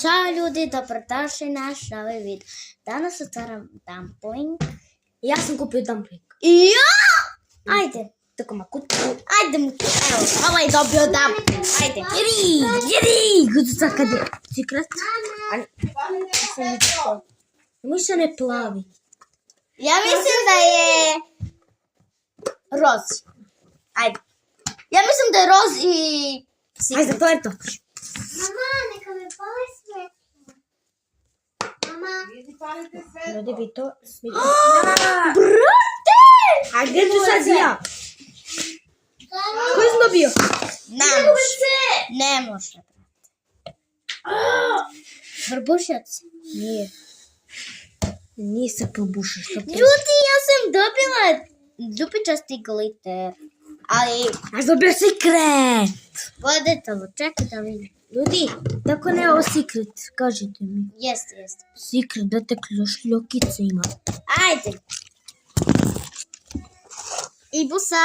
Ćao ljudi, dobrodošli naš novi video. Danas otvaram dumpling. Ja sam kupio dumpling. Ja! Ajde. Tako ma kutku. Ajde mu. Evo, ovo je dobio dumpling. Ajde. Jedi! Kudu sad kad je cikrat. Miša ne plavi. Ja mislim da je roz. Ajde. Ja mislim da je roz i... Ajde, zatvori to. Mama, neka me pali svetlo. Mama. Ljudi bi to svi... Brate! A gdje ću sad ja? Koji sam dobio? Ne može. Ne može. Brbušac. Nije. Nije se probušio. Ljudi, ja sam dobila ljubičasti gliter. Ali, Ja sam dobio secret. vodite ovo, čekaj da vidim. Ljudi, tako ne ovo secret. Kažite mi. Jeste. Secret, da te šljokice ima. Ajde. I busa.